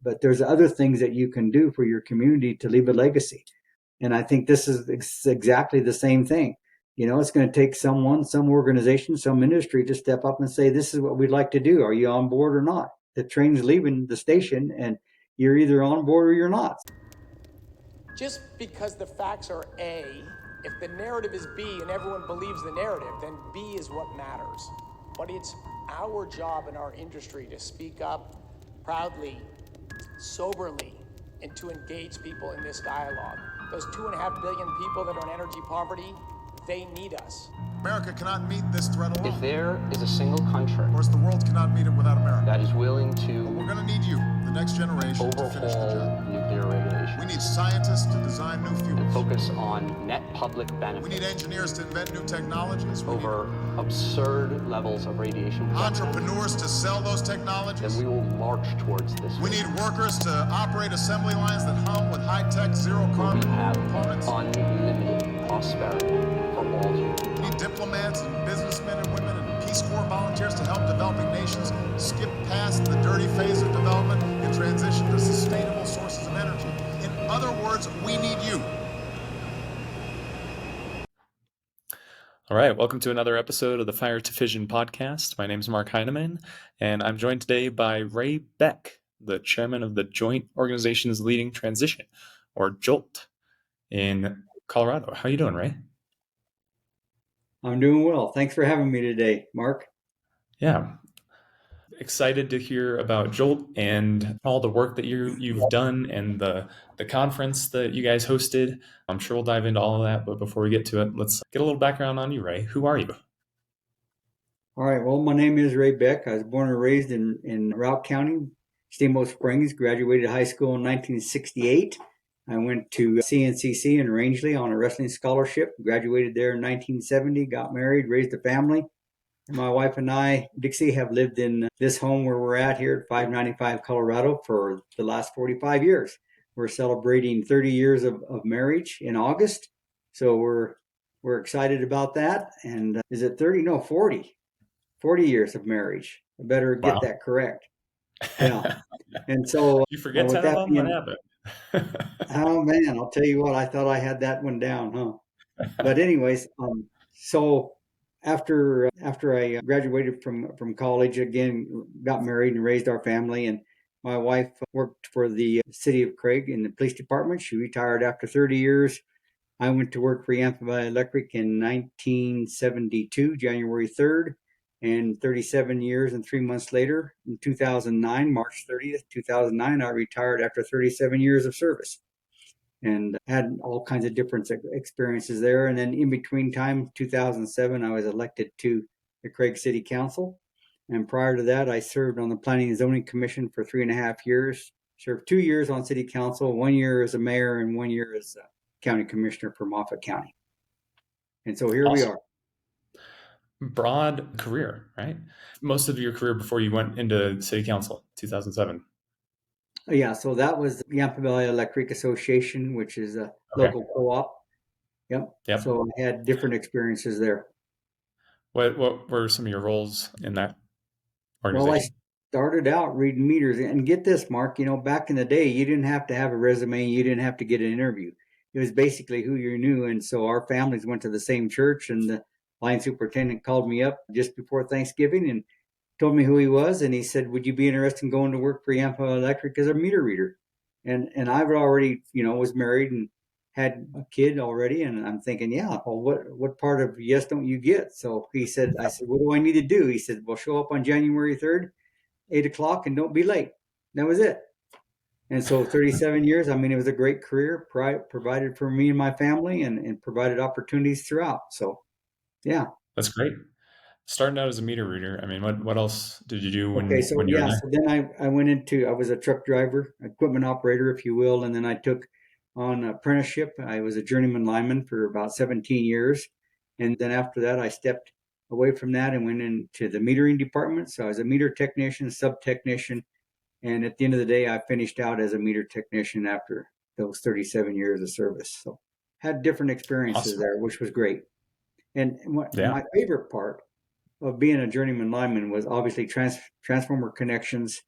but there's other things that you can do for your community to leave a legacy. And I think this is exactly the same thing. It's going to take some organization, some industry to step up and say, this is what we'd like to do. Are you on board or not? The train's leaving the station and you're either on board or you're not. Just because the facts are A, if the narrative is B and everyone believes the narrative, then B is what matters. But it's our job in our industry to speak up proudly, soberly, and to engage people in this dialogue. Those 2.5 billion people that are in energy poverty, they need us. America cannot meet this threat alone. If there is a single country, of course, the world cannot meet it without America, that is willing to we're going to need you, the next generation, to finish the overhaul job. nuclear regulation We need scientists to design new and fuels. focus on net public We benefit need engineers to invent new technologies. We over absurd levels of radiation need protection, entrepreneurs to sell those then technologies. we will march towards this. We need workers to operate assembly lines that hum with high-tech, zero-carbon We have components. unlimited prosperity for all humans. We need diplomats and businessmen and women and Peace Corps volunteers to help developing nations skip past the dirty phase of development and transition to sustainable sources of energy. In other words, we need you. All right, welcome to another episode of the Fire to Fission podcast. My name is Mark Hinaman, and I'm joined today by Ray Beck, the chairman of the Joint Organizations Leading Transition, or JOLT, in Colorado. How are you doing, Ray? I'm doing well. Thanks for having me today, Mark. Yeah. Excited to hear about JOLT and all the work that you've done and the conference that you guys hosted. I'm sure we'll dive into all of that, but before we get to it, let's get a little background on you, Ray. Who are you? All right. Well, my name is Ray Beck. I was born and raised in Routt County, Steamboat Springs, graduated high school in 1968. I went to CNCC in Rangeley on a wrestling scholarship, graduated there in 1970, got married, raised a family. My wife and I, Dixie, have lived in this home where we're at here at 595 Colorado for the last 45 years. We're celebrating 30 years of marriage in August. So we're excited about that. And is it 30? No, 40. 40 years of marriage. I better get that correct. Yeah. And so You forget some of them? What happened? Oh man, I'll tell you what, I thought I had that one down, huh? But anyways, so after I graduated from college, again, got married and raised our family, and my wife worked for the city of Craig in the police department. She retired after 30 years. I went to work for Yampa Valley Electric in 1972, January 3rd, and 37 years and 3 months later, in 2009, March 30th, 2009, I retired after 37 years of service. And had all kinds of different experiences there. And then in between time, 2007, I was elected to the Craig City Council. And prior to that, I served on the Planning and Zoning Commission for 3.5 years, served 2 years on City Council, 1 year as a mayor and 1 year as a county commissioner for Moffat County. And so here we are. Broad career, right? Most of your career before you went into City Council, 2007. Yeah, so that was the Yampa Valley Electric Association, which is a local co-op. Yep. So I had different experiences there. What were some of your roles in that organization? Well, I started out reading meters. And get this, Mark, back in the day, you didn't have to have a resume. You didn't have to get an interview. It was basically who you knew. And so our families went to the same church, and the line superintendent called me up just before Thanksgiving and told me who he was, and he said, would you be interested in going to work for Yampa Electric as a meter reader? And I already, was married and had a kid already, and I'm thinking, yeah, well, what part of yes don't you get? So I said, what do I need to do? He said, well, show up on January 3rd, 8 o'clock, and don't be late. That was it. And so 37 years, it was a great career, provided for me and my family, and provided opportunities throughout. So, yeah. That's great. Starting out as a meter reader, what else did you do when you were there? So then I was a truck driver, equipment operator, if you will, and then I took on apprenticeship. I was a journeyman lineman for about 17 years. And then after that, I stepped away from that and went into the metering department. So I was a meter technician, sub-technician. And at the end of the day, I finished out as a meter technician after those 37 years of service. So had different experiences there, which was great. And my favorite part of being a journeyman lineman was obviously transformer connections,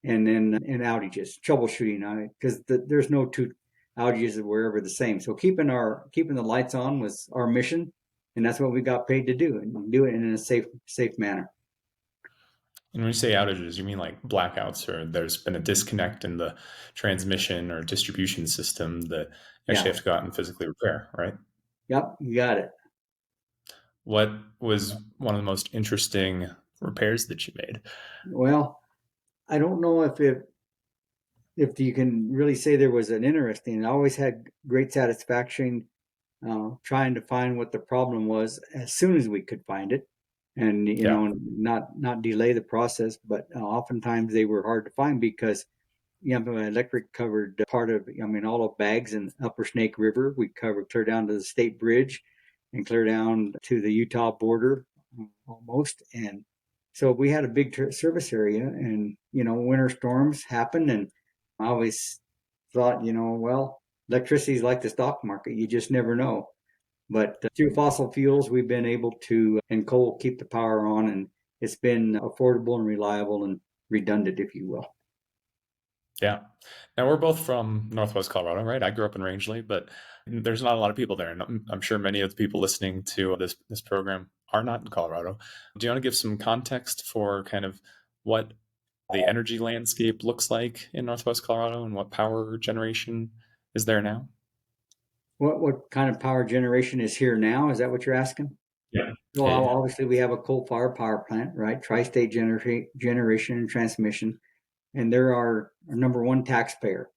and then and outages, troubleshooting, because there's no two outages that were ever the same. So keeping the lights on was our mission, and that's what we got paid to do, and do it in a safe manner. And when you say outages, you mean like blackouts, or there's been a disconnect in the transmission or distribution system that you actually Yeah. have to go out and physically repair, right? Yep, you got it. What was one of the most interesting repairs that you made? Well, I don't know if you can really say there was an interesting. I always had great satisfaction trying to find what the problem was as soon as we could find it, and Yeah. not delay the process. But oftentimes they were hard to find because electric covered part of, all of Bags and Upper Snake River. We covered clear down to the state bridge and clear down to the Utah border almost. And so we had a big service area, and, winter storms happened. And I always thought, well, electricity is like the stock market. You just never know. But through fossil fuels, we've been able to, and coal, keep the power on, and it's been affordable and reliable and redundant, if you will. Yeah. Now we're both from Northwest Colorado, right? I grew up in Rangeley, but there's not a lot of people there. And I'm sure many of the people listening to this program are not in Colorado. Do you want to give some context for kind of what the energy landscape looks like in Northwest Colorado and what power generation is there now? What kind of power generation is here now? Is that what you're asking? Yeah. Well, Yeah. obviously we have a coal-fired power plant, right? Tri-state generation and transmission, and they're our number one taxpayer.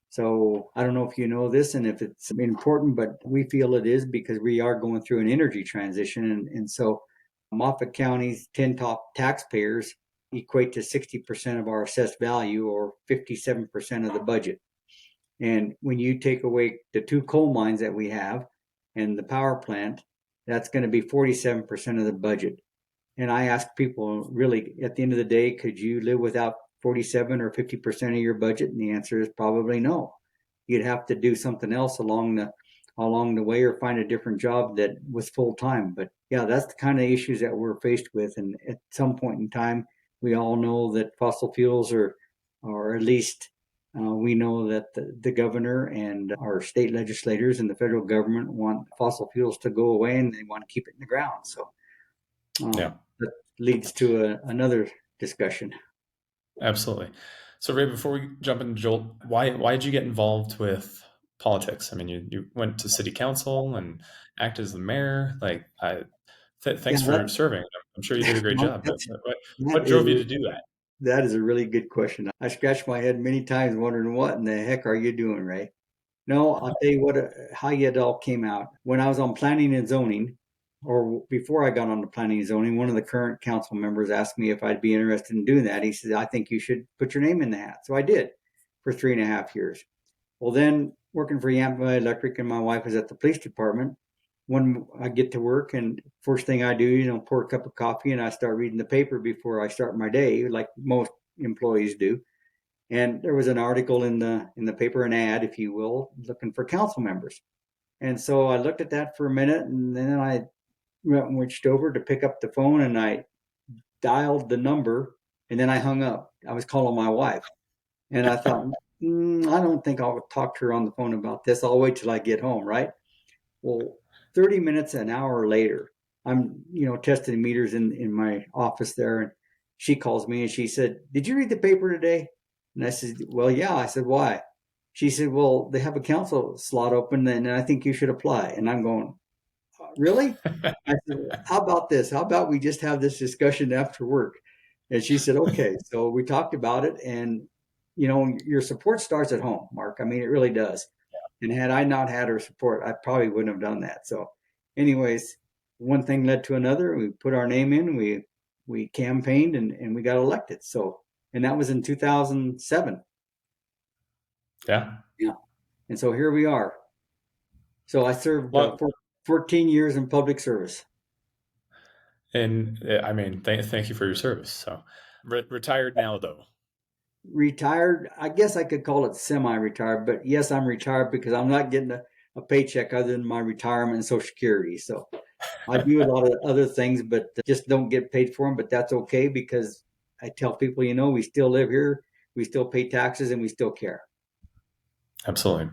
So I don't know if you know this and if it's important, but we feel it is because we are going through an energy transition, and so Moffat County's 10 top taxpayers equate to 60% of our assessed value, or 57% of the budget. And when you take away the two coal mines that we have and the power plant, that's going to be 47% of the budget. And I ask people, really, at the end of the day, could you live without 47 or 50% of your budget? And the answer is probably no. You'd have to do something else along the way, or find a different job that was full time. But yeah, that's the kind of issues that we're faced with. And at some point in time, we all know that fossil fuels are, or at least we know that the governor and our state legislators and the federal government want fossil fuels to go away, and they want to keep it in the ground. So Yeah. that leads to another discussion. Absolutely. So Ray, before we jump into Jolt, why did you get involved with politics? I mean, you went to city council and acted as the mayor. Like, thanks Yeah, for serving. I'm sure you did a great job. But that what drove you is to do that? that is a really good question. I scratched my head many times wondering, what in the heck are you doing, Ray? No, I'll tell you what, how it all came out. When I was on planning and zoning, or before I got on to planning and zoning, one of the current council members asked me if I'd be interested in doing that. He said, I think you should put your name in the hat. So I did for 3.5 years. Well, then working for Yampa Electric, and my wife was at the police department. When I get to work, and first thing I do, pour a cup of coffee, and I start reading the paper before I start my day, like most employees do. And there was an article in the paper, an ad, if you will, looking for council members. And so I looked at that for a minute, and then I reached over to pick up the phone, and I dialed the number, and then I hung up. I was calling my wife, and I thought, I don't think I'll talk to her on the phone about this. I'll wait till I get home, right? Well, 30 minutes, an hour later, I'm, testing meters in my office there, and she calls me and she said, "Did you read the paper today?" And I said, "Well, yeah." I said, "Why?" She said, "Well, they have a council slot open, and I think you should apply." And I'm going, "Really?" I said, "How about this? How about we just have this discussion after work?" And she said, "Okay." So we talked about it, and your support starts at home, Mark. I mean, it really does. And had I not had her support, I probably wouldn't have done that. So, anyways, one thing led to another. We put our name in. We campaigned, and we got elected. So, and that was in 2007. Yeah. Yeah. And so here we are. So I served for 14 years in public service. And I mean, thank you for your service. So, retired now, though. Retired, I guess I could call it semi-retired, but yes, I'm retired because I'm not getting a paycheck other than my retirement and Social Security. So I do a lot of other things, but just don't get paid for them. But that's okay, because I tell people, we still live here. we still pay taxes, and we still care. Absolutely.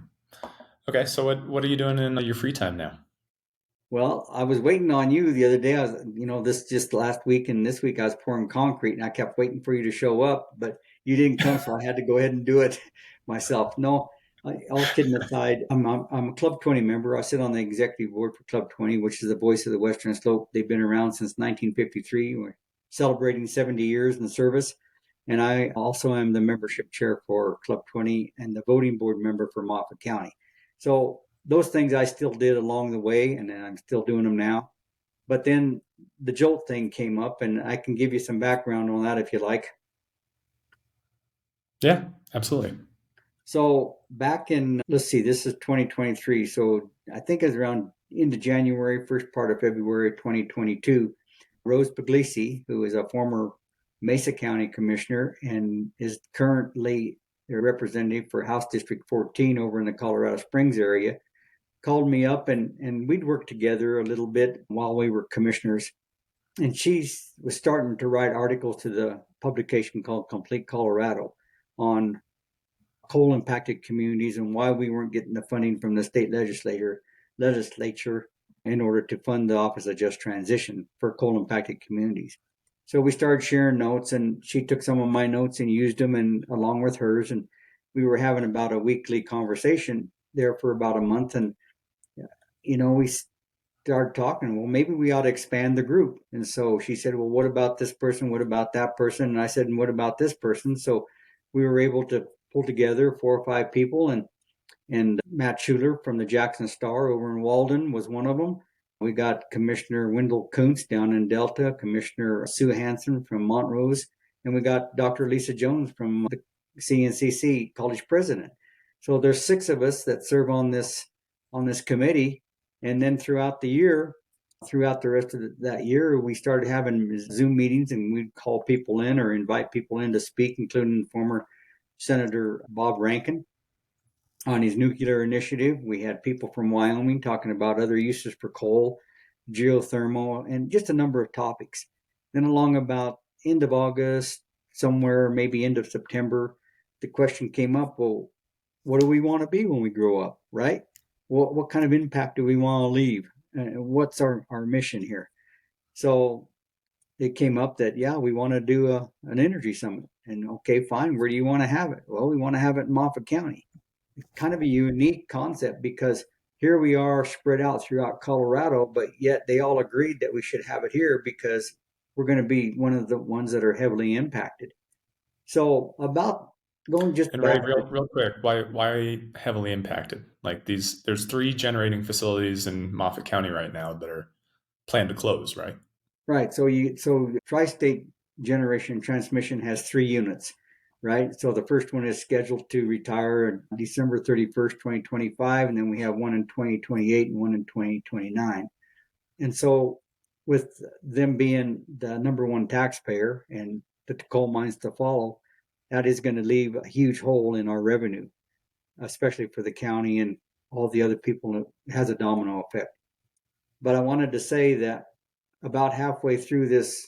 Okay, so what are you doing in your free time now? Well, I was waiting on you the other day. I was, this just last week and this week I was pouring concrete, and I kept waiting for you to show up, but you didn't come, so I had to go ahead and do it myself. No, all kidding aside, I'm a Club 20 member. I sit on the executive board for Club 20, which is the voice of the Western Slope. They've been around since 1953. We're celebrating 70 years in the service. And I also am the membership chair for Club 20 and the voting board member for Moffat County. So those things I still did along the way, and I'm still doing them now. But then the JOLT thing came up, and I can give you some background on that if you like. Yeah, absolutely. So back in, let's see, this is 2023. So I think it's around into January, first part of February 2022, Rose Puglisi, who is a former Mesa County commissioner and is currently a representative for House District 14 over in the Colorado Springs area, called me up, and we'd worked together a little bit while we were commissioners. And she was starting to write articles to the publication called Complete Colorado on coal impacted communities and why we weren't getting the funding from the state legislature in order to fund the Office of Just Transition for coal impacted communities. So we started sharing notes, and she took some of my notes and used them, and along with hers, and we were having about a weekly conversation there for about a month. And we started talking, well, maybe we ought to expand the group. And so she said, well, what about this person? What about that person? And I said, and what about this person? So we were able to pull together 4 or 5 people, and Matt Schuler from the Jackson Star over in Walden was one of them. We got Commissioner Wendell Kuntz down in Delta, Commissioner Sue Hansen from Montrose, and we got Dr. Lisa Jones from the CNCC college president. So there's 6 of us that serve on this committee. And then throughout the rest of that year, we started having Zoom meetings, and we'd call people in or invite people in to speak, including former Senator Bob Rankin on his nuclear initiative. We had people from Wyoming talking about other uses for coal, geothermal, and just a number of topics. Then along about end of August, somewhere maybe end of September, the question came up, well, what do we want to be when we grow up, right? What kind of impact do we want to leave? What's our mission here? So it came up that, yeah, we want to do an energy summit. And okay, fine, where do you want to have it? Well, we want to have it in Moffat County. It's kind of a unique concept because here we are spread out throughout Colorado, but yet they all agreed that we should have it here because we're going to be one of the ones that are heavily impacted. So about going just And back. Ray, real quick, why heavily impacted? Like there's 3 generating facilities in Moffat County right now that are planned to close, right? Right. So Tri-State Generation Transmission has 3 units, right? So the first one is scheduled to retire on December 31st, 2025, and then we have one in 2028 and one in 2029. And so with them being the number one taxpayer and the coal mines to follow, that is going to leave a huge hole in our revenue, especially for the county and all the other people. It has a domino effect. But I wanted to say that about halfway through this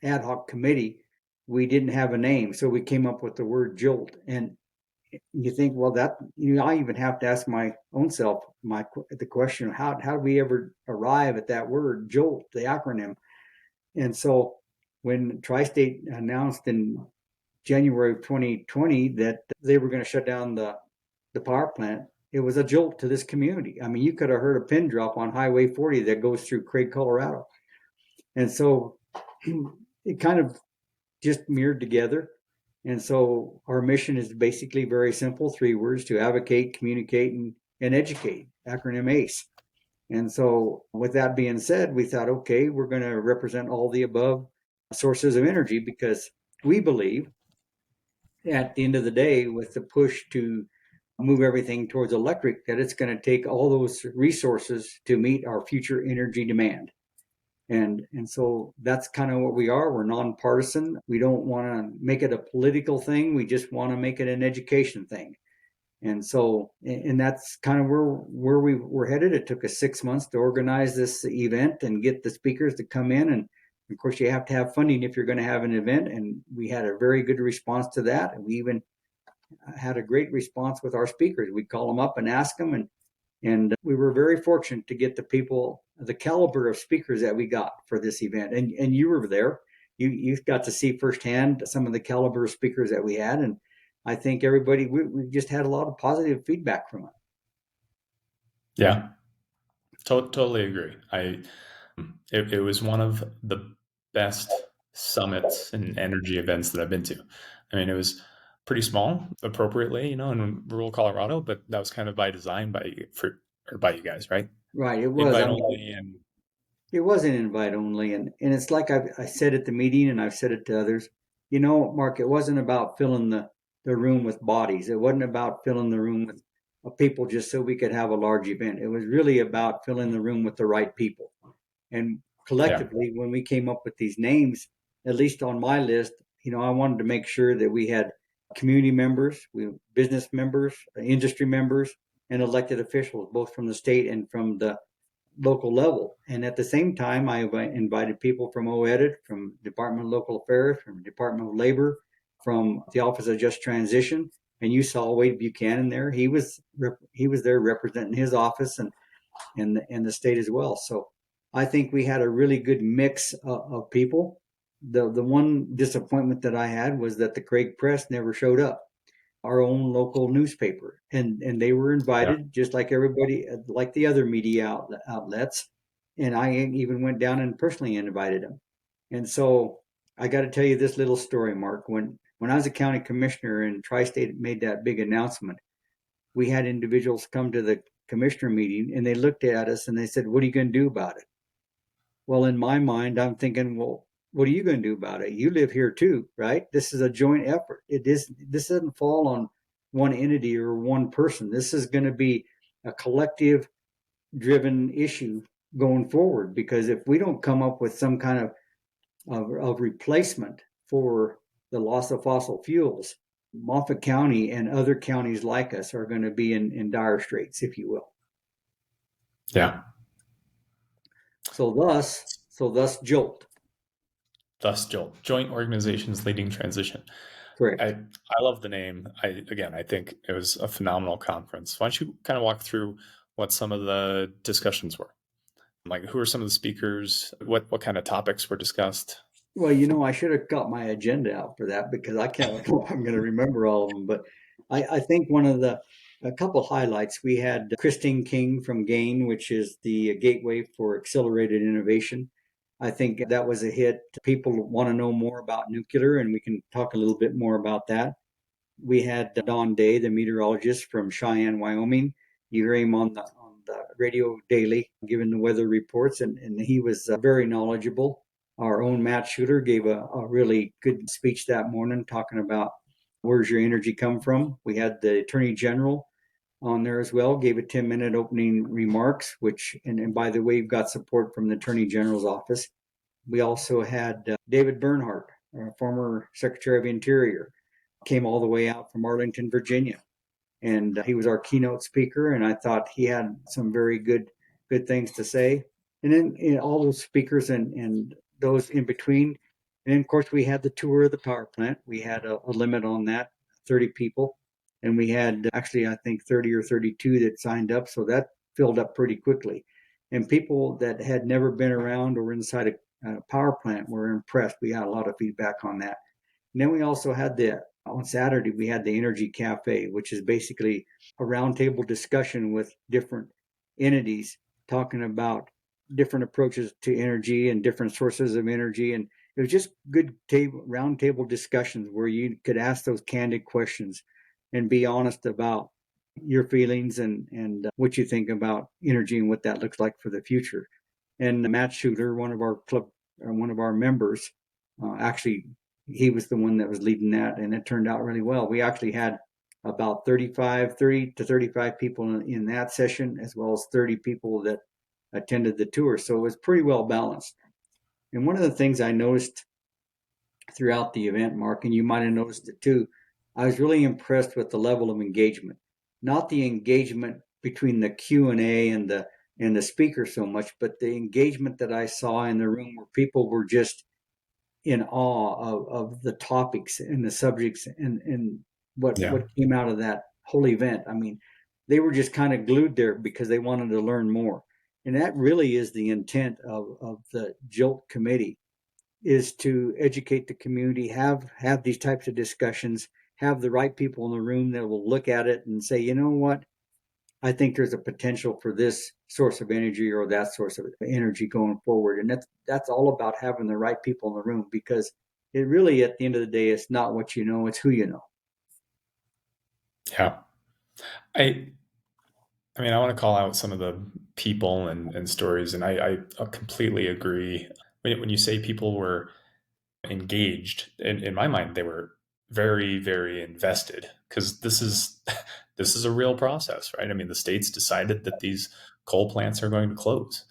ad hoc committee, we didn't have a name. So we came up with the word JOLT. And you think, well, I even have to ask my own self the question, how do we ever arrive at that word JOLT, the acronym? And so when Tri-State announced in January of 2020 that they were going to shut down the power plant, it was a jolt to this community. I mean, you could have heard a pin drop on Highway 40 that goes through Craig, Colorado. And so it kind of just mirrored together. And so our mission is basically very simple, 3 words: to advocate, communicate, and educate, acronym ACE. And so with that being said, we thought, okay, we're going to represent all the above sources of energy because we believe at the end of the day, with the push to move everything towards electric, that it's going to take all those resources to meet our future energy demand. And so that's kind of what we are. We're nonpartisan. We don't want to make it a political thing. We just want to make it an education thing. And so, and that's kind of where we were headed. It took us 6 months to organize this event and get the speakers to come in. And Of course, you have to have funding if you're going to have an event, and we had a very good response to that. And we even had a great response with our speakers. We'd call them up and ask them, and we were very fortunate to get the people, the caliber of speakers that we got for this event. And you were there. You got to see firsthand some of the caliber of speakers that we had, and I think everybody, we just had a lot of positive feedback from it. Yeah, totally agree. It was one of the best summits and energy events that I've been to. I mean, it was pretty small, appropriately, in rural Colorado, but that was kind of by design by you guys, right? Right, it was. Invite only, and It was an invite only, and it's like I said at the meeting, and I've said it to others. Mark, it wasn't about filling the room with bodies. It wasn't about filling the room with people just so we could have a large event. It was really about filling the room with the right people. And collectively, when we came up with these names, at least on my list, I wanted to make sure that we had community members, business members, industry members, and elected officials, both from the state and from the local level. And at the same time, I invited people from OEDIT, from Department of Local Affairs, from Department of Labor, from the Office of Just Transition. And you saw Wade Buchanan there. He was there representing his office and the state as well. So I think we had a really good mix of people. The one disappointment that I had was that the Craig Press never showed up, our own local newspaper, and they were invited just like everybody, like the other media outlets. And I even went down and personally invited them. And so I got to tell you this little story, Mark. When I was a county commissioner and Tri-State made that big announcement, we had individuals come to the commissioner meeting and they looked at us and they said, "What are you going to do about it?" Well, in my mind, I'm thinking, well, what are you going to do about it? You live here too, right? This is a joint effort. This doesn't fall on one entity or one person. This is going to be a collective driven issue going forward, because if we don't come up with some kind of replacement for the loss of fossil fuels, Moffat County and other counties like us are going to be in dire straits, if you will. Yeah. So thus JOLT. Thus JOLT, Joint Organizations Leading Transition. Correct. I love the name. I think it was a phenomenal conference. Why don't you kind of walk through what some of the discussions were? Like, who are some of the speakers? What kind of topics were discussed? Well, I should have got my agenda out for that, because I can't. I'm going to remember all of them. But I think a couple highlights, we had Christine King from GAIN, which is the Gateway for Accelerated Innovation. I think that was a hit. People want to know more about nuclear, and we can talk a little bit more about that. We had Don Day, the meteorologist from Cheyenne, Wyoming. You hear him on the radio daily, giving the weather reports, and he was very knowledgeable. Our own Matt Shooter gave a really good speech that morning, talking about where's your energy come from. We had the Attorney General on there as well, gave a 10-minute opening remarks, which, and by the way, we've got support from the Attorney General's office. We also had David Bernhardt, former Secretary of Interior, came all the way out from Arlington, Virginia. And he was our keynote speaker, and I thought he had some very good things to say. And then all those speakers and those in between. And then, of course, we had the tour of the power plant. We had a limit on that, 30 people. And we had actually, I think, 30 or 32 that signed up. So that filled up pretty quickly. And people that had never been around or inside a power plant were impressed. We had a lot of feedback on that. And then we also had on Saturday, we had the Energy Cafe, which is basically a roundtable discussion with different entities talking about different approaches to energy and different sources of energy. And it was just good roundtable discussions where you could ask those candid questions and be honest about your feelings and what you think about energy and what that looks like for the future. And Matt Shooter, one of our members, actually, he was the one that was leading that, and it turned out really well. We actually had about 30 to 35 people in that session, as well as 30 people that attended the tour. So it was pretty well balanced. And one of the things I noticed throughout the event, Mark, and you might have noticed it too, I was really impressed with the level of engagement. Not the engagement between the Q&A and and the speaker so much, but the engagement that I saw in the room where people were just in awe of the topics and the subjects and what came out of that whole event. I mean, they were just kind of glued there because they wanted to learn more. And that really is the intent of the JOLT committee, is to educate the community, have these types of discussions, have the right people in the room that will look at it and say, you know what, I think there's a potential for this source of energy or that source of energy going forward. And that's all about having the right people in the room, because it really, at the end of the day, it's not what you know, it's who you know. Yeah. I mean, I want to call out some of the people and stories, and I completely agree. When you say people were engaged, in my mind, they were very, very invested, because this is a real process, right? I mean, the states decided that these coal plants are going to close.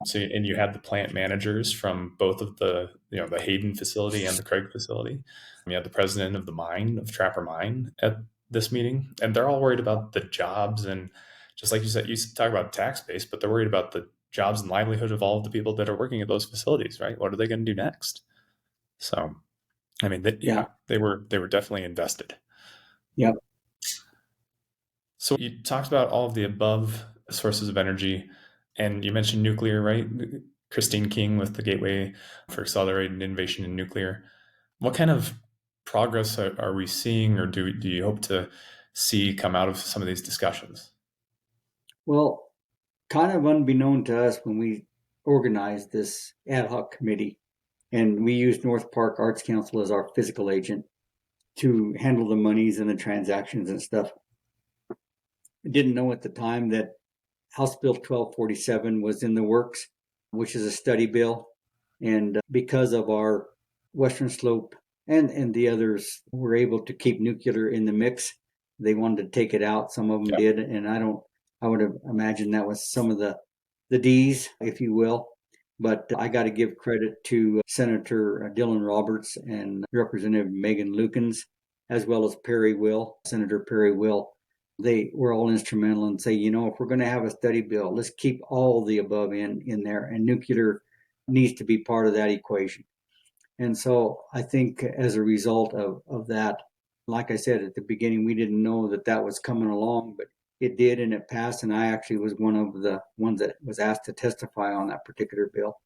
So, and you had the plant managers from both of the, the Hayden facility and the Craig facility. You had the president of the mine, of Trapper Mine, at this meeting, and they're all worried about the jobs. And just like you said, you talk about tax base, but they're worried about the jobs and livelihood of all of the people that are working at those facilities, right? What are they going to do next? So, I mean, they were definitely invested. Yep. So you talked about all of the above sources of energy, and you mentioned nuclear, right? Christine King with the Gateway for Accelerated Innovation in Nuclear. What kind of progress are we seeing, or do you hope to see come out of some of these discussions? Well, kind of unbeknown to us, when we organized this ad hoc committee, and we used North Park Arts Council as our physical agent to handle the monies and the transactions and stuff. I didn't know at the time that House Bill 1247 was in the works, which is a study bill. And because of our Western Slope and the others were able to keep nuclear in the mix, they wanted to take it out. Some of them did. And I would have imagined that was some of the D's, if you will. But I got to give credit to Senator Dylan Roberts and Representative Megan Lukens, as well as Senator Perry Will. They were all instrumental in saying, if we're going to have a study bill, let's keep all the above in there, and nuclear needs to be part of that equation. And so I think as a result of that, like I said at the beginning, we didn't know that was coming along, but it did, and it passed. And I actually was one of the ones that was asked to testify on that particular bill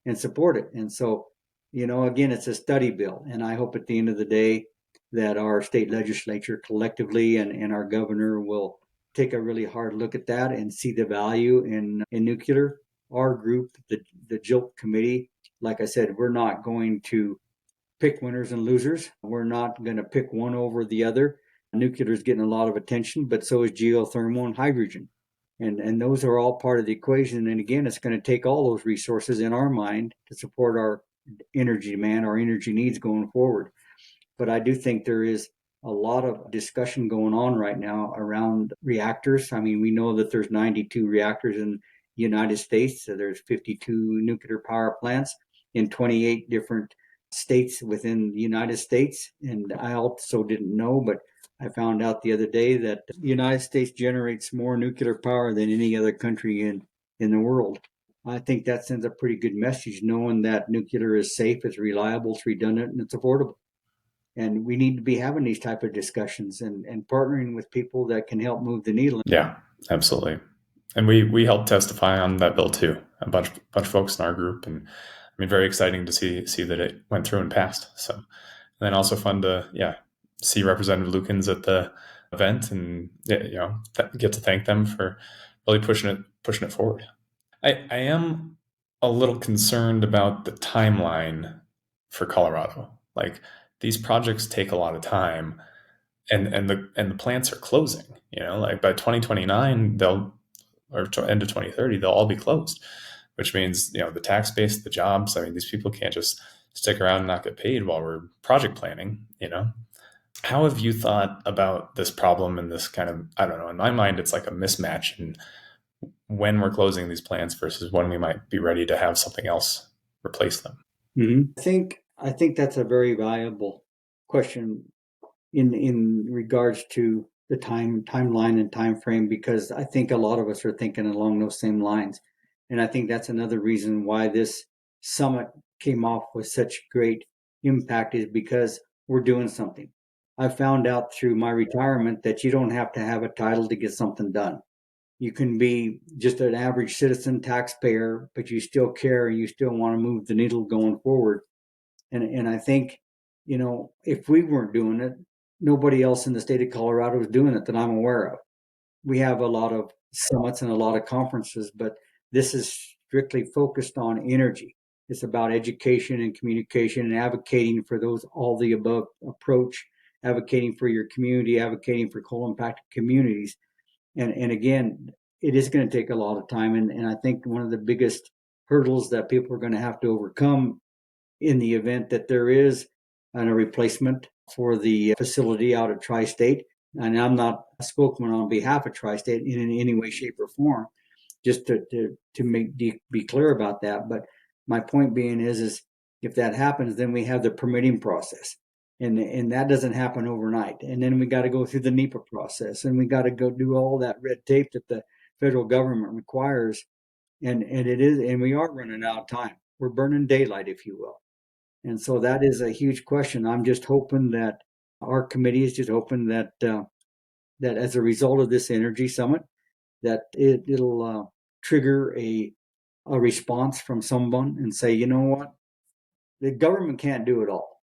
and support it. And so, again, it's a study bill. And I hope at the end of the day that our state legislature collectively and our governor will take a really hard look at that and see the value in nuclear. Our group, the JOLT committee, like I said, we're not going to pick winners and losers. We're not going to pick one over the other. Nuclear is getting a lot of attention, but so is geothermal and hydrogen. And those are all part of the equation. And again, it's going to take all those resources in our mind to support our energy demand, our energy needs going forward. But I do think there is a lot of discussion going on right now around reactors. I mean, we know that there's 92 reactors in the United States. So there's 52 nuclear power plants in 28 different states within the United States. And I also didn't know, but I found out the other day that the United States generates more nuclear power than any other country in the world. I think that sends a pretty good message, knowing that nuclear is safe, it's reliable, it's redundant, and it's affordable. And we need to be having these type of discussions and partnering with people that can help move the needle. Yeah, absolutely. And we helped testify on that bill too, a bunch of folks in our group, and I mean, very exciting to see that it went through and passed. So, and then also fun to see Representative Lukens at the event, and get to thank them for really pushing it forward. I am a little concerned about the timeline for Colorado. Like, these projects take a lot of time, and the plants are closing. Like by 2029, or end of 2030, they'll all be closed, which means the tax base, the jobs. I mean, these people can't just stick around and not get paid while we're project planning. How have you thought about this problem and this kind of, I don't know, in my mind, it's like a mismatch in when we're closing these plants versus when we might be ready to have something else replace them? Mm-hmm. I think that's a very valuable question in regards to the timeline and time frame, because I think a lot of us are thinking along those same lines. And I think that's another reason why this summit came off with such great impact, is because we're doing something. I found out through my retirement that you don't have to have a title to get something done. You can be just an average citizen taxpayer, but you still care and you still want to move the needle going forward. And I think, if we weren't doing it, nobody else in the state of Colorado is doing it that I'm aware of. We have a lot of summits and a lot of conferences, but this is strictly focused on energy. It's about education and communication and advocating for those all the above approach, advocating for your community, advocating for coal impacted communities. And again, it is going to take a lot of time. And I think one of the biggest hurdles that people are going to have to overcome in the event that there is a replacement for the facility out at Tri-State. And I'm not a spokesman on behalf of Tri-State in any way, shape, or form, just to be clear about that. But my point being is if that happens, then we have the permitting process. And that doesn't happen overnight. And then we got to go through the NEPA process, and we got to go do all that red tape that the federal government requires. And we are running out of time. We're burning daylight, if you will. And so that is a huge question. I'm just hoping that our committee is just hoping that that as a result of this energy summit, that it'll trigger a response from someone and say, you know what, the government can't do it all.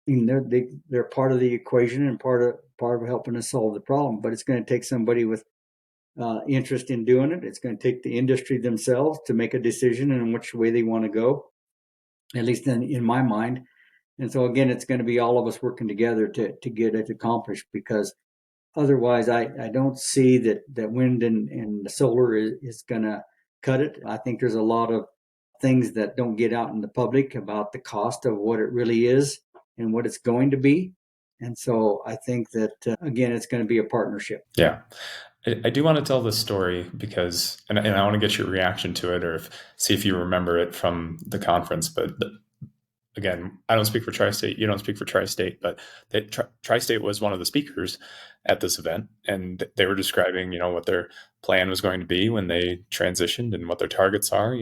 I mean, they're part of the equation and part of helping us solve the problem. But it's going to take somebody with interest in doing it. It's going to take the industry themselves to make a decision in which way they want to go, at least in my mind. And so again, it's going to be all of us working together to get it accomplished, because otherwise I don't see that wind and solar is going to cut it. I think there's a lot of things that don't get out in the public about the cost of what it really is and what it's going to be. And so I think that, again, it's going to be a partnership. Yeah. I do want to tell this story because, and I want to get your reaction to it, or see if you remember it from the conference. But again, I don't speak for Tri-State. You don't speak for Tri-State, but Tri-State was one of the speakers at this event, and they were describing, what their plan was going to be when they transitioned and what their targets are,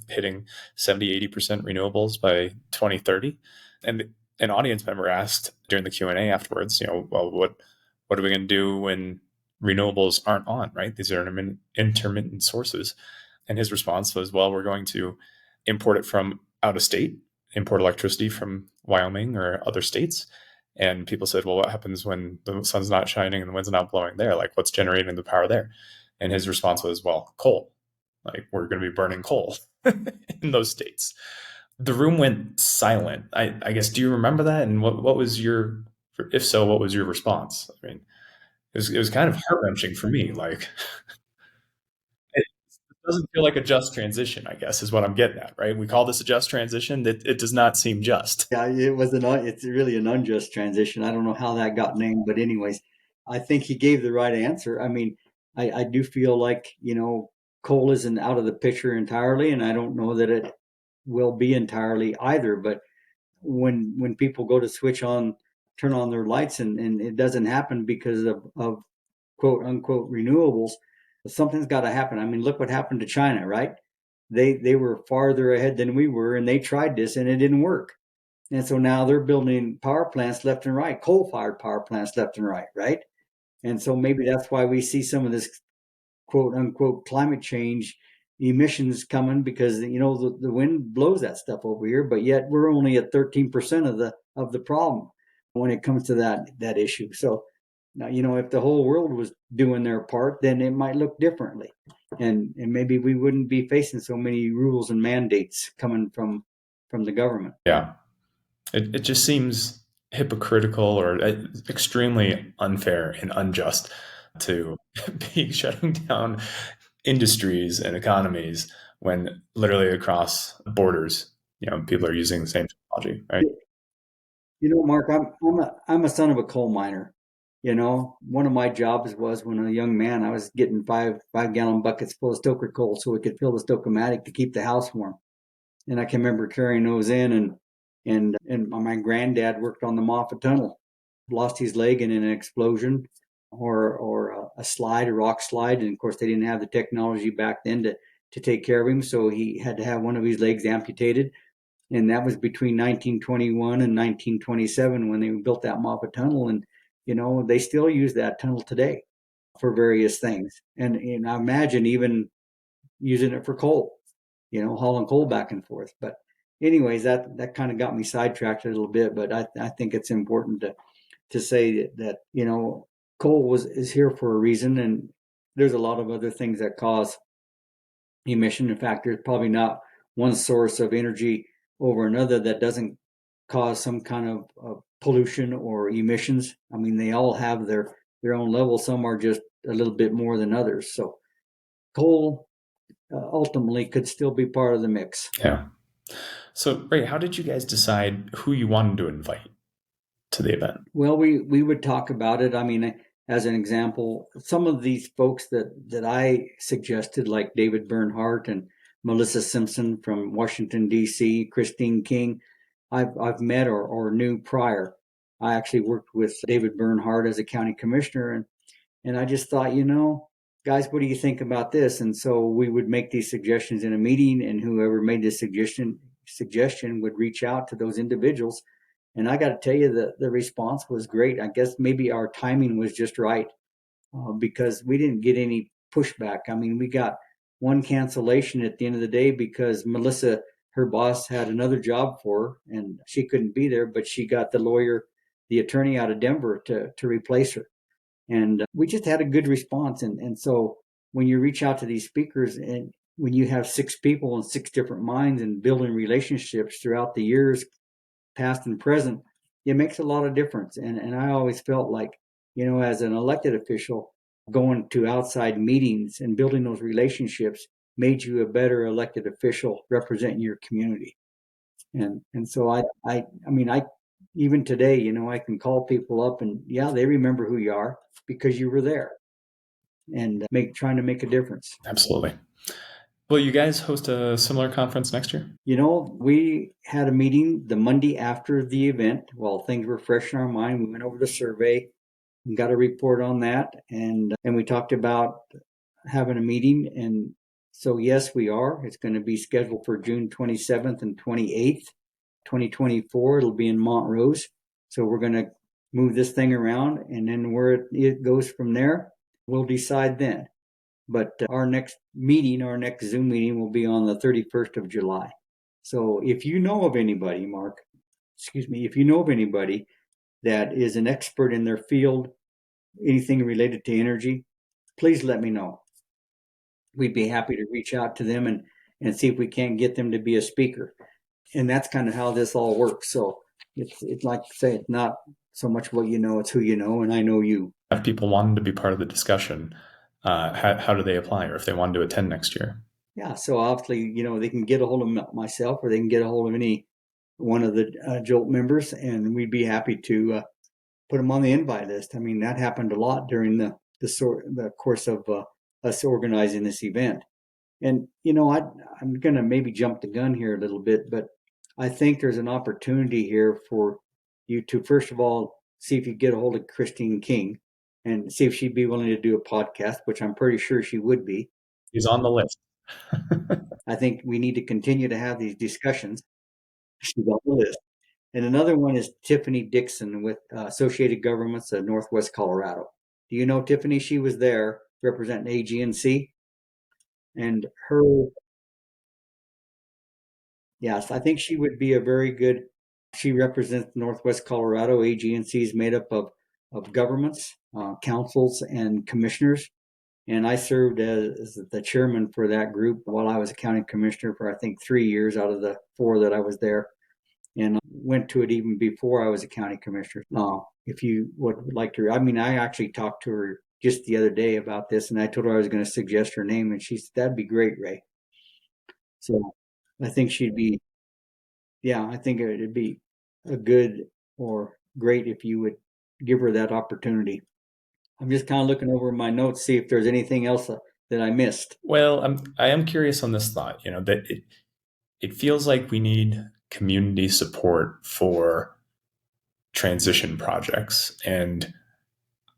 hitting 70, 80% renewables by 2030. And an audience member asked during the Q&A afterwards, well, what are we going to do when renewables aren't on, right? These are intermittent sources. And his response was, well, we're going to import it from out of state, import electricity from Wyoming or other states. And people said, well, what happens when the sun's not shining and the wind's not blowing there? Like, what's generating the power there? And his response was, well, coal. Like, we're going to be burning coal in those states. The room went silent. I guess, do you remember that? And what was if so, what was your response? I mean, it was kind of heart-wrenching for me. Like, it doesn't feel like a just transition, I guess, is what I'm getting at, right? We call this a just transition. It does not seem just. Yeah, it's really an unjust transition. I don't know how that got named, but anyways, I think he gave the right answer. I mean, I do feel like, coal isn't out of the picture entirely, and I don't know that it will be entirely either. But when people go to turn on their lights, and it doesn't happen because of quote unquote renewables, something's got to happen. I mean, look what happened to China, right? They were farther ahead than we were, and they tried this and it didn't work. And so now they're building power plants left and right, coal-fired power plants left and right? And so maybe that's why we see some of this quote unquote climate change emissions coming, because the wind blows that stuff over here, but yet we're only at 13% of the problem when it comes to that issue. So now, if the whole world was doing their part, then it might look differently, and maybe we wouldn't be facing so many rules and mandates coming from the government. Yeah. It just seems hypocritical or extremely unfair and unjust to be shutting down industries and economies when literally across borders, people are using the same technology, right? Mark, I'm a son of a coal miner. One of my jobs was, when I was a young man, I was getting 5-gallon buckets full of stoker coal so we could fill the Stokomatic to keep the house warm. And I can remember carrying those in, and my granddad worked on the Moffat Tunnel, lost his leg in an explosion. or a slide, a rock slide. And of course, they didn't have the technology back then to take care of him. So he had to have one of his legs amputated. And that was between 1921 and 1927 when they built that Moffat Tunnel. And, they still use that tunnel today for various things. And I imagine even using it for coal, hauling coal back and forth. But anyways, that kind of got me sidetracked a little bit. But I think it's important to say that coal is here for a reason, and there's a lot of other things that cause emission. In fact, there's probably not one source of energy over another that doesn't cause some kind of pollution or emissions. I mean, they all have their own level. Some are just a little bit more than others. So coal ultimately could still be part of the mix. Yeah. So, Ray, how did you guys decide who you wanted to invite to the event? Well, we would talk about it. I mean, as an example, some of these folks that I suggested, like David Bernhardt and Melissa Simpson from Washington, D.C., Christine King, I've met or knew prior. I actually worked with David Bernhardt as a county commissioner, and I just thought, guys, what do you think about this? And so we would make these suggestions in a meeting, and whoever made the suggestion would reach out to those individuals. And I got to tell you, the response was great. I guess maybe our timing was just right because we didn't get any pushback. I mean, we got one cancellation at the end of the day because Melissa, her boss, had another job for her and she couldn't be there, but she got the attorney out of Denver to replace her. And we just had a good response. And so when you reach out to these speakers and when you have 6 people and 6 different minds and building relationships throughout the years, past and present, it makes a lot of difference. And I always felt like, as an elected official, going to outside meetings and building those relationships made you a better elected official representing your community. And so I mean, even today, I can call people up and they remember who you are because you were there and trying to make a difference. Absolutely. Will you guys host a similar conference next year? We had a meeting the Monday after the event while things were fresh in our mind. We went over the survey and got a report on that. And we talked about having a meeting. And so, yes, we are. It's going to be scheduled for June 27th and 28th, 2024. It'll be in Montrose. So we're going to move this thing around. And then where it goes from there, we'll decide then. But our next Zoom meeting will be on the 31st of July. So if you know of anybody, Mark, if you know of anybody that is an expert in their field, anything related to energy, please let me know. We'd be happy to reach out to them and see if we can't get them to be a speaker. And that's kind of how this all works. So it's like I say, it's not so much what you know, it's who you know, and I know you. If people wanted to be part of the discussion, how do they apply, or if they wanted to attend next year? Yeah, so obviously, they can get a hold of myself or they can get a hold of any one of the JOLT members, and we'd be happy to put them on the invite list. I mean, that happened a lot during the course of us organizing this event. And, I'm going to maybe jump the gun here a little bit, but I think there's an opportunity here for you to, first of all, see if you get a hold of Christine King and see if she'd be willing to do a podcast, which I'm pretty sure she would be. She's on the list. I think we need to continue to have these discussions. She's on the list. And another one is Tiffany Dixon with Associated Governments of Northwest Colorado. Do you know Tiffany? She was there representing AG&C. And yes, I think she would be a very good, she represents Northwest Colorado. AG&C is made up of governments, councils, and commissioners. And I served as the chairman for that group while I was a county commissioner for, I think, 3 years out of the 4 that I was there. And went to it even before I was a county commissioner. If you would like to, I mean, I actually talked to her just the other day about this, and I told her I was going to suggest her name, and she said, that'd be great, Ray. So I think she'd be, I think it'd be a good or great if you would give her that opportunity. I'm just kind of looking over my notes, see if there's anything else that I missed. Well, I am curious on this thought, that it feels like we need community support for transition projects. And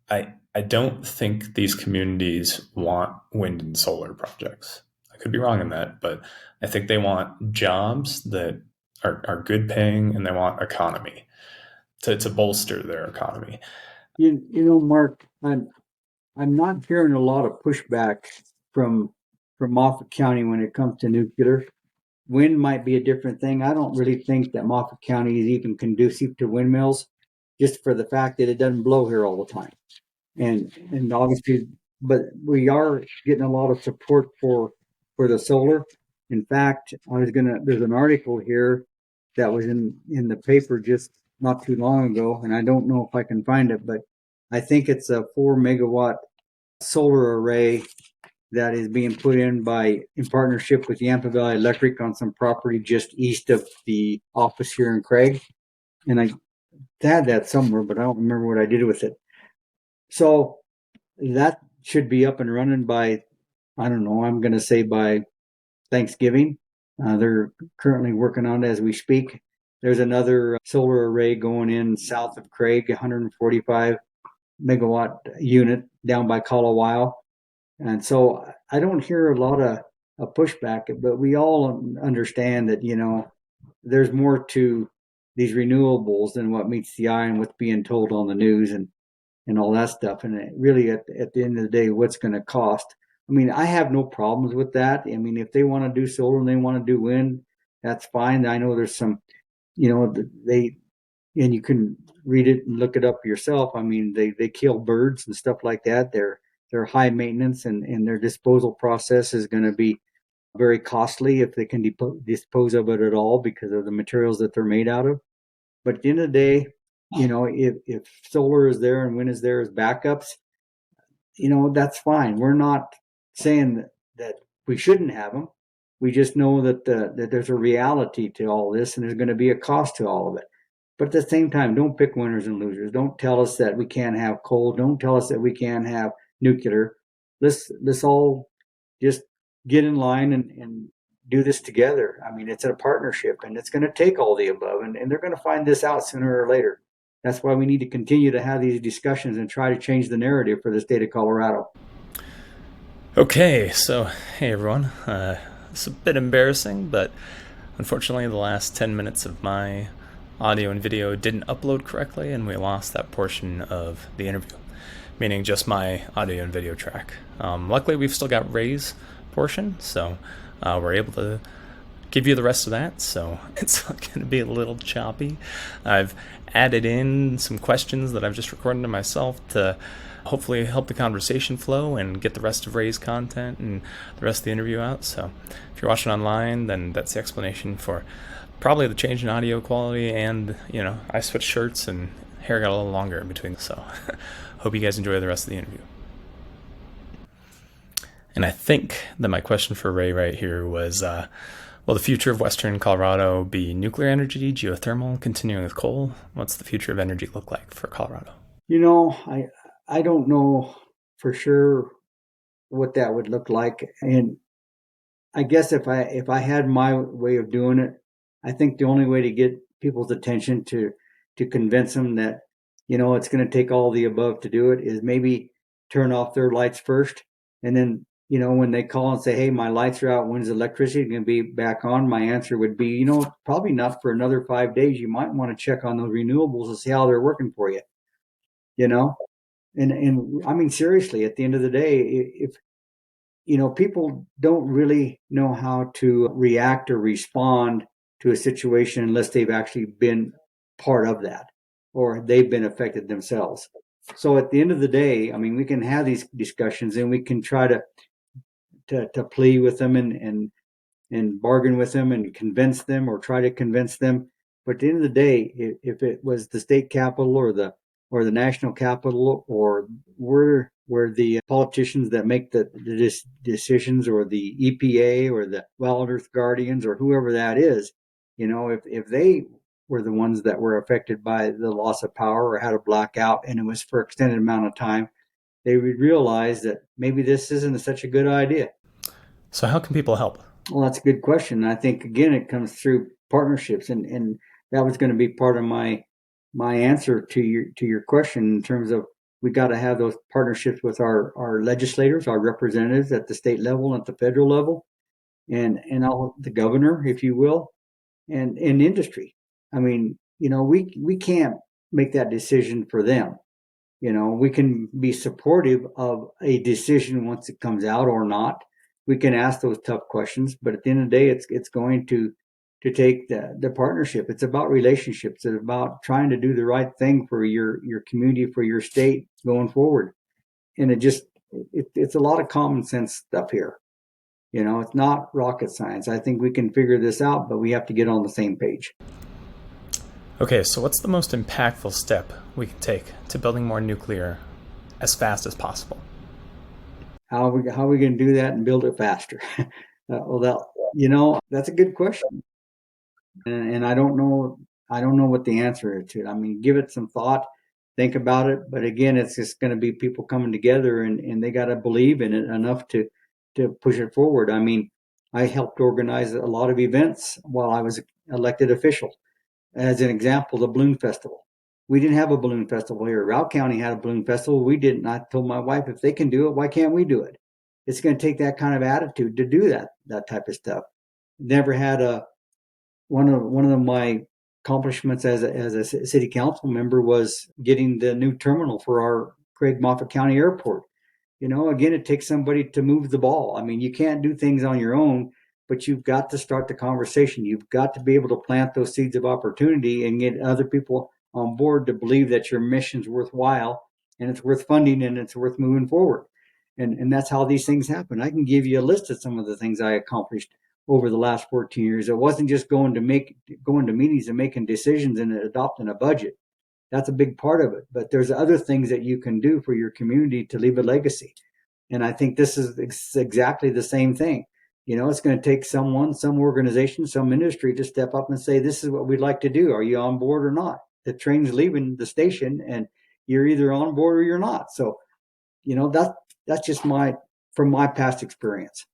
I I don't think these communities want wind and solar projects. I could be wrong in that, but I think they want jobs that are good paying, and they want economy to bolster their economy. Mark, I'm not hearing a lot of pushback from Moffat County when it comes to nuclear. Wind might be a different thing. I don't really think that Moffat County is even conducive to windmills, just for the fact that it doesn't blow here all the time. And obviously, but we are getting a lot of support for the solar. In fact, there's an article here that was in the paper just not too long ago, and I don't know if I can find it, but I think it's a 4 megawatt solar array that is being put in partnership with Yampa Valley Electric on some property just east of the office here in Craig. And I had that somewhere, but I don't remember what I did with it. So that should be up and running by, I don't know, I'm going to say by Thanksgiving. They're currently working on it as we speak. There's another solar array going in south of Craig, 145 megawatt unit down by Colorado. And so I don't hear a lot of pushback, but we all understand that, there's more to these renewables than what meets the eye and what's being told on the news and all that stuff. And it really, at the end of the day, what's going to cost. I mean, I have no problems with that. I mean, if they want to do solar and they want to do wind, that's fine. I know there's some, and you can read it and look it up yourself. I mean, they kill birds and stuff like that. They're high maintenance, and their disposal process is going to be very costly if they can dispose of it at all because of the materials that they're made out of. But at the end of the day, if solar is there and wind is there as backups, that's fine. We're not saying that we shouldn't have them. We just know that there's a reality to all this, and there's going to be a cost to all of it. But at the same time, don't pick winners and losers. Don't tell us that we can't have coal. Don't tell us that we can't have nuclear. Let's all just get in line and do this together. I mean, it's a partnership, and it's going to take all the above, and they're going to find this out sooner or later. That's why we need to continue to have these discussions and try to change the narrative for the state of Colorado. Okay, so hey everyone. It's a bit embarrassing, but unfortunately the last 10 minutes of my audio and video didn't upload correctly, and we lost that portion of the interview, meaning just my audio and video track. Luckily, we've still got Ray's portion, so we're able to give you the rest of that, so it's going to be a little choppy. I've added in some questions that I've just recorded to myself to hopefully help the conversation flow and get the rest of Ray's content and the rest of the interview out. So if you're watching online, then that's the explanation for probably the change in audio quality, and I switched shirts and hair got a little longer in between. So hope you guys enjoy the rest of the interview. And I think that my question for Ray right here was, will the future of Western Colorado be nuclear energy, geothermal, continuing with coal? What's the future of energy look like for Colorado? I don't know for sure what that would look like. And I guess if I had my way of doing it, I think the only way to get people's attention to convince them that, it's going to take all the above to do it is maybe turn off their lights first. And then, when they call and say, hey, my lights are out, when's electricity going to be back on? My answer would be, probably not for another 5 days. You might want to check on those renewables and see how they're working for you, And I mean, seriously, at the end of the day, if, people don't really know how to react or respond to a situation unless they've actually been part of that or they've been affected themselves. So at the end of the day, I mean, we can have these discussions and we can try to plea with them and bargain with them and convince them or try to convince them. But at the end of the day, if it was the state capitol or the national capital or where the politicians that make the decisions or the EPA or the Wild Earth Guardians or whoever that is, if they were the ones that were affected by the loss of power or had a blackout and it was for an extended amount of time, they would realize that maybe this isn't such a good idea. So how can people help? Well, that's a good question. I think, again, it comes through partnerships, and that was going to be part of my answer to your question in terms of We got to have those partnerships with our legislators, our representatives at the state level and at the federal level, and all the governor, if you will, and in industry. I mean, we can't make that decision for them. We can be supportive of a decision once it comes out or not. We can ask those tough questions, but at the end of the day, it's going to take the partnership. It's about relationships. It's about trying to do the right thing for your community, for your state going forward. And it's a lot of common sense stuff here. It's not rocket science. I think we can figure this out, but we have to get on the same page. Okay, so what's the most impactful step we can take to building more nuclear as fast as possible? How are we going to do that and build it faster? That's a good question, and I don't know what the answer is to it. I mean, give it some thought, think about it, but again, it's just going to be people coming together, and they got to believe in it enough to push it forward. I mean, I helped organize a lot of events while I was elected official. As an example, the balloon festival. We didn't have a balloon festival here. Route County had a balloon festival. We didn't. I told my wife, if they can do it, why can't we do it? It's going to take that kind of attitude to do that type of stuff. Never had one of my accomplishments as a city council member was getting the new terminal for our Craig Moffett County Airport. Again, it takes somebody to move the ball. I mean, you can't do things on your own, but you've got to start the conversation. You've got to be able to plant those seeds of opportunity and get other people on board to believe that your mission's worthwhile and it's worth funding and it's worth moving forward. And that's how these things happen. I can give you a list of some of the things I accomplished over the last 14 years. It wasn't just going to meetings and making decisions and adopting a budget. That's a big part of it. But there's other things that you can do for your community to leave a legacy. And I think this is exactly the same thing. It's going to take some organization, some industry to step up and say, this is what we'd like to do. Are you on board or not? The train's leaving the station and you're either on board or you're not. So, that's just from my past experience.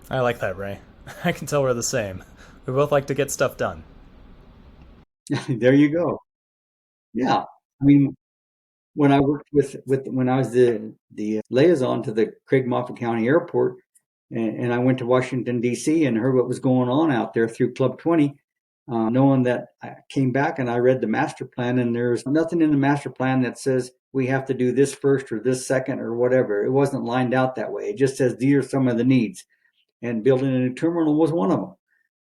I like that, Ray. I can tell we're the same. We both like to get stuff done. There you go. Yeah. I mean, when I worked when I was the liaison to the Craig Moffett County Airport, and I went to Washington D.C. and heard what was going on out there through Club 20, knowing that I came back and I read the master plan, and there's nothing in the master plan that says we have to do this first or this second or whatever. It wasn't lined out that way. It just says these are some of the needs, and building a new terminal was one of them.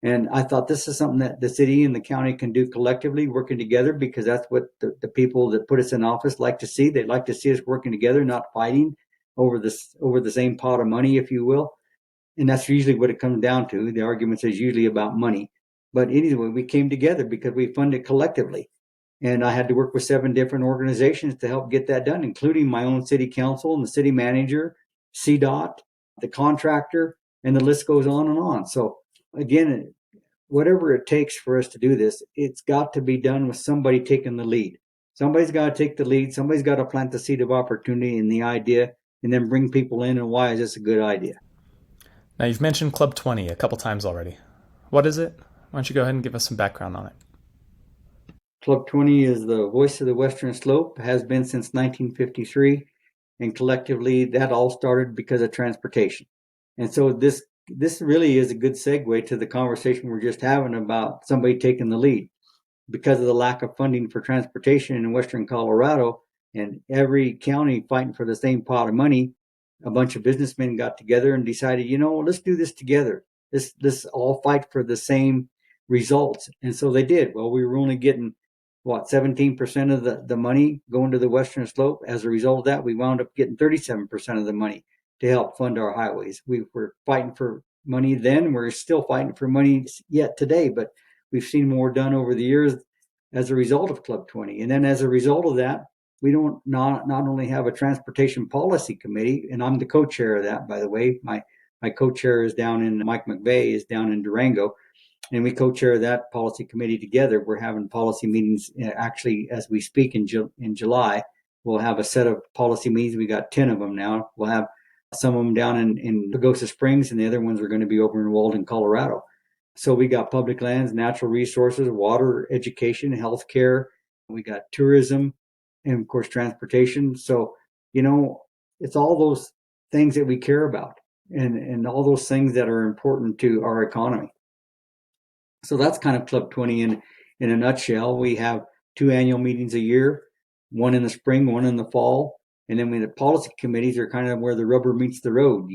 And I thought this is something that the city and the county can do collectively, working together, because that's what the people that put us in office like to see. They like to see us working together, not fighting over the same pot of money, if you will. And that's usually what it comes down to. The arguments is usually about money. But anyway, we came together because we funded collectively. And I had to work with 7 different organizations to help get that done, including my own city council and the city manager, CDOT, the contractor, and the list goes on and on. So again, whatever it takes for us to do this, it's got to be done with somebody taking the lead. Somebody's got to take the lead. Somebody's got to plant the seed of opportunity and the idea, and then bring people in. And why is this a good idea? Now, you've mentioned Club 20 a couple times already. What is it? Why don't you go ahead and give us some background on it? Club 20 is the voice of the Western Slope, has been since 1953, and collectively that all started because of transportation. And so this really is a good segue to the conversation we're just having about somebody taking the lead. Because of the lack of funding for transportation in Western Colorado and every county fighting for the same pot of money, a bunch of businessmen got together and decided, let's do this together. Let's all fight for the same results. And so they did. Well, we were only getting 17% of the money going to the Western Slope. As a result of that, we wound up getting 37% of the money to help fund our highways. We were fighting for money then. We're still fighting for money yet today, but we've seen more done over the years as a result of Club 20. And then as a result of that, we don't not only have a transportation policy committee, and I'm the co-chair of that, by the way. My co-chair is Mike McVeigh is down in Durango, and we co-chair that policy committee together. We're having policy meetings actually as we speak in July. We'll have a set of policy meetings. We got 10 of them now. We'll have some of them down in Pagosa Springs, and the other ones are going to be over in Walden, Colorado. So we got public lands, natural resources, water, education, healthcare. We got tourism, and of course transportation. So, it's all those things that we care about and all those things that are important to our economy. So that's kind of Club 20 in a nutshell. We have 2 annual meetings a year, one in the spring, one in the fall. And then the policy committees are kind of where the rubber meets the road.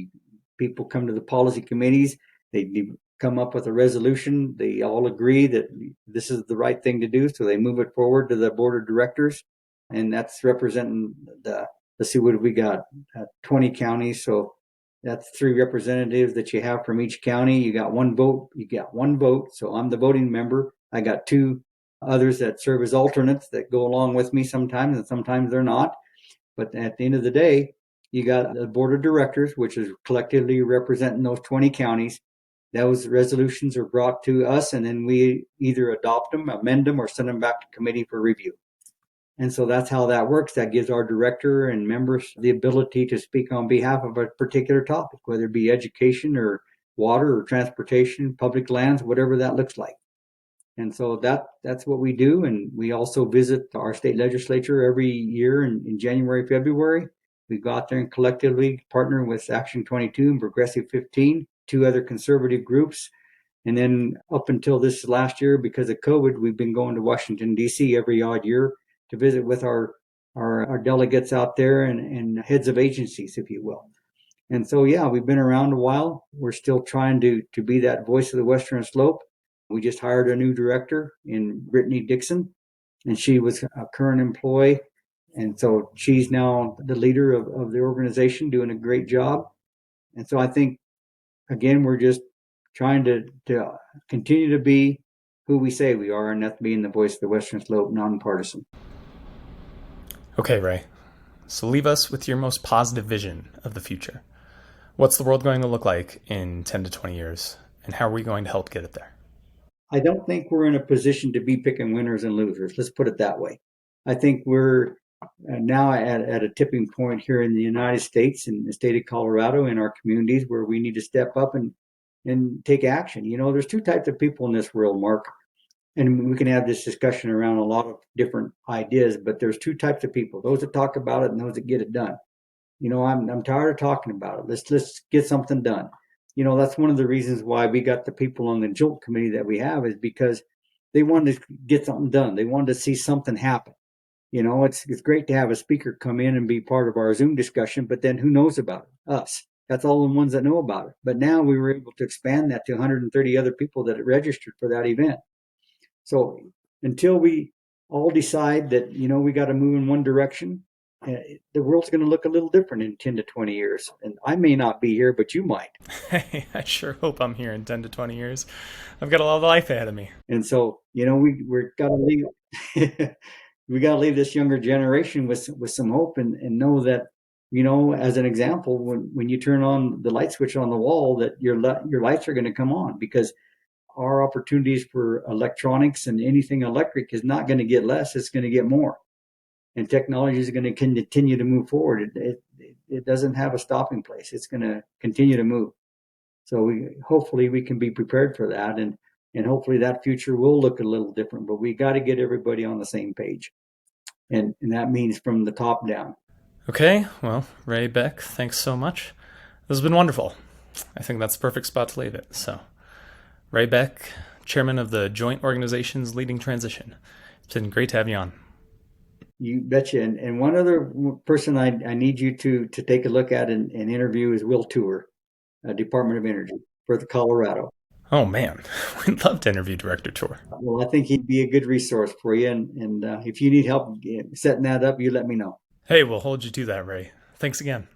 People come to the policy committees, they come up with a resolution. They all agree that this is the right thing to do. So they move it forward to the board of directors. And that's representing let's see, what have we got? 20 counties. So that's 3 representatives that you have from each county. You got one vote. So I'm the voting member. I got 2 others that serve as alternates that go along with me sometimes, and sometimes they're not. But at the end of the day, you got the board of directors, which is collectively representing those 20 counties. Those resolutions are brought to us, and then we either adopt them, amend them, or send them back to committee for review. And so that's how that works. That gives our director and members the ability to speak on behalf of a particular topic, whether it be education or water or transportation, public lands, whatever that looks like. And so that's what we do. And we also visit our state legislature every year in January, February. We go out there and collectively partner with Action 22 and Progressive 15, 2 other conservative groups. And then up until this last year, because of COVID, we've been going to Washington, D.C. every odd year to visit with our delegates out there and heads of agencies, if you will. And so, yeah, we've been around a while. We're still trying to be that voice of the Western Slope. We just hired a new director in Brittany Dixon, and she was a current employee. And so she's now the leader of the organization, doing a great job. And so I think, again, we're just trying to continue to be who we say we are, and that's being the voice of the Western Slope, nonpartisan. Okay, Ray. So leave us with your most positive vision of the future. What's the world going to look like in 10 to 20 years, and how are we going to help get it there? I don't think we're in a position to be picking winners and losers. Let's put it that way. I think we're now at a tipping point here in the United States, in the state of Colorado, in our communities, where we need to step up and take action. There's 2 types of people in this world, Mark, and we can have this discussion around a lot of different ideas, but there's 2 types of people: those that talk about it and those that get it done. I'm tired of talking about it. Let's get something done. That's one of the reasons why we got the people on the JOLT committee that we have, is because they wanted to get something done. They wanted to see something happen. It's great to have a speaker come in and be part of our Zoom discussion, but then who knows about it? Us. That's all the ones that know about it. But now we were able to expand that to 130 other people that had registered for that event. So until we all decide that, we got to move in one direction, the world's going to look a little different in 10 to 20 years. And I may not be here, but you might. Hey, I sure hope I'm here in 10 to 20 years. I've got a lot of life ahead of me. And so, we're got to leave. We got to leave this younger generation with some hope and know that, as an example, when you turn on the light switch on the wall, that your lights are going to come on, because our opportunities for electronics and anything electric is not going to get less. It's going to get more. And technology is going to continue to move forward. It doesn't have a stopping place. It's going to continue to move. So hopefully we can be prepared for that. And hopefully that future will look a little different, but we got to get everybody on the same page. And that means from the top down. Okay, well, Ray, Beck, thanks so much. This has been wonderful. I think that's the perfect spot to leave it. So, Ray Beck, chairman of the Joint Organizations Leading Transition. It's been great to have you on. You betcha. And one other person I need you to take a look at and interview is Will Tour, Department of Energy for the Colorado. Oh, man. We'd love to interview Director Tour. Well, I think he'd be a good resource for you. And if you need help setting that up, you let me know. Hey, we'll hold you to that, Ray. Thanks again.